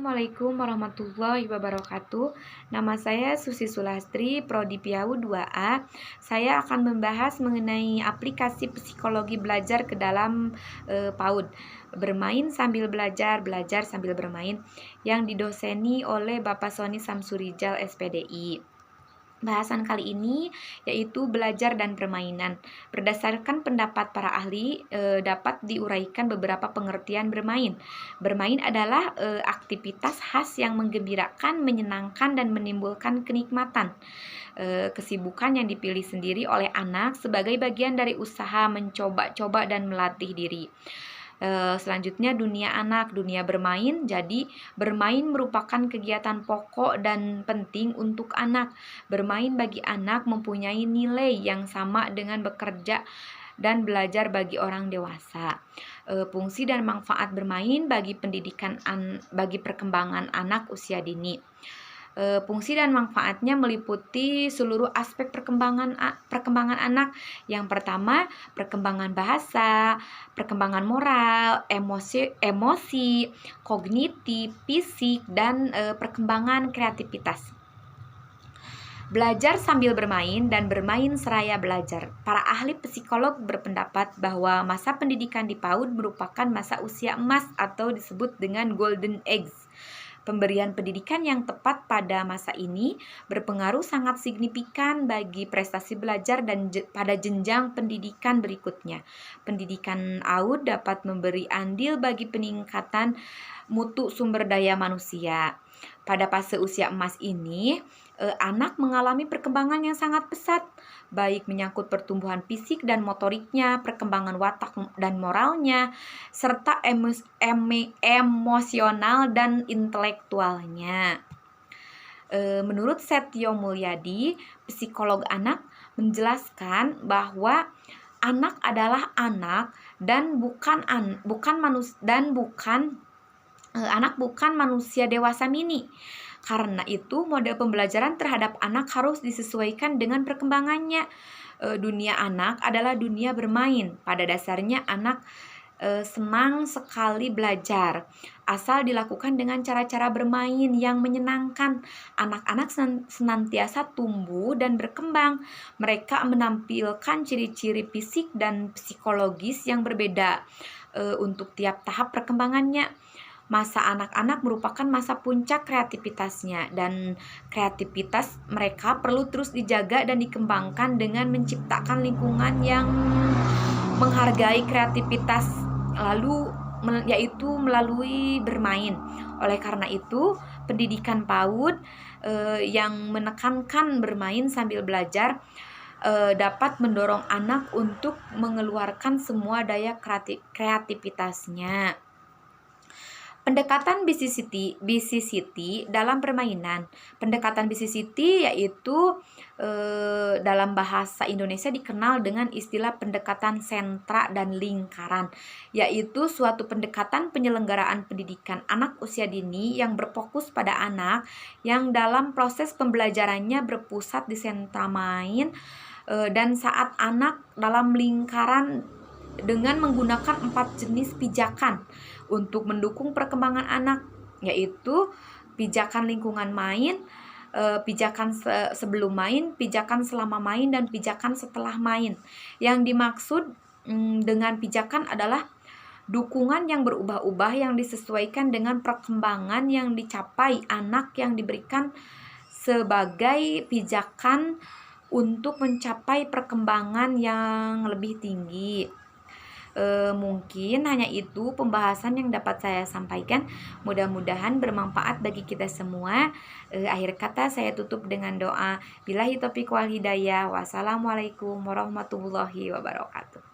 Assalamualaikum warahmatullahi wabarakatuh. Nama saya Susi Sulastri, Prodi PIAU 2A. Saya akan membahas mengenai aplikasi psikologi belajar ke dalam PAUD. Bermain sambil belajar, belajar sambil bermain, yang didoseni oleh Bapak Sony Samsurijal SPDI. Bahasan kali ini yaitu belajar dan permainan. Berdasarkan pendapat para ahli, dapat diuraikan beberapa pengertian bermain. Bermain adalah aktivitas khas yang menggembirakan, menyenangkan, dan menimbulkan kenikmatan. Kesibukan yang dipilih sendiri oleh anak sebagai bagian dari usaha mencoba-coba dan melatih diri. Selanjutnya dunia anak, dunia bermain. Jadi bermain merupakan kegiatan pokok dan penting untuk anak. Bermain bagi anak mempunyai nilai yang sama dengan bekerja dan belajar bagi orang dewasa. Fungsi dan manfaat bermain bagi bagi perkembangan anak usia dini. Fungsi dan manfaatnya meliputi seluruh aspek perkembangan anak. Yang pertama, perkembangan bahasa, perkembangan moral, emosi, kognitif, fisik, dan perkembangan kreativitas. Belajar sambil bermain dan bermain seraya belajar. Para ahli psikolog berpendapat bahwa masa pendidikan di PAUD merupakan masa usia emas atau disebut dengan golden age. Pemberian pendidikan yang tepat pada masa ini berpengaruh sangat signifikan bagi prestasi belajar dan pada jenjang pendidikan berikutnya. Pendidikan AUD dapat memberi andil bagi peningkatan mutu sumber daya manusia. Pada fase usia emas ini, anak mengalami perkembangan yang sangat pesat, baik menyangkut pertumbuhan fisik dan motoriknya, perkembangan watak dan moralnya, serta emosional dan intelektualnya. Menurut Setio Mulyadi, psikolog anak, menjelaskan bahwa anak adalah anak dan anak bukan manusia dewasa mini. Karena itu, model pembelajaran terhadap anak harus disesuaikan dengan perkembangannya. Dunia anak adalah dunia bermain. Pada dasarnya, anak senang sekali belajar, asal dilakukan dengan cara-cara bermain yang menyenangkan. Anak-anak senantiasa tumbuh dan berkembang. Mereka menampilkan ciri-ciri fisik dan psikologis yang berbeda untuk tiap tahap perkembangannya. Masa anak-anak merupakan masa puncak kreativitasnya, dan kreativitas mereka perlu terus dijaga dan dikembangkan dengan menciptakan lingkungan yang menghargai kreativitas, yaitu melalui bermain. Oleh karena itu, pendidikan PAUD yang menekankan bermain sambil belajar dapat mendorong anak untuk mengeluarkan semua daya kreativitasnya. Pendekatan BCCT dalam permainan. Pendekatan BCCT yaitu dalam bahasa Indonesia dikenal dengan istilah pendekatan sentra dan lingkaran, yaitu suatu pendekatan penyelenggaraan pendidikan anak usia dini yang berfokus pada anak yang dalam proses pembelajarannya berpusat di sentra main dan saat anak dalam lingkaran dengan menggunakan 4 jenis pijakan untuk mendukung perkembangan anak, yaitu pijakan lingkungan main, pijakan sebelum main, pijakan selama main, dan pijakan setelah main. Yang dimaksud dengan pijakan adalah dukungan yang berubah-ubah yang disesuaikan dengan perkembangan yang dicapai anak yang diberikan sebagai pijakan untuk mencapai perkembangan yang lebih tinggi. Mungkin hanya itu pembahasan yang dapat saya sampaikan. Mudah-mudahan bermanfaat bagi kita semua. Akhir kata saya tutup dengan doa. Billahi taufiq wal hidayah. Wassalamualaikum warahmatullahi wabarakatuh.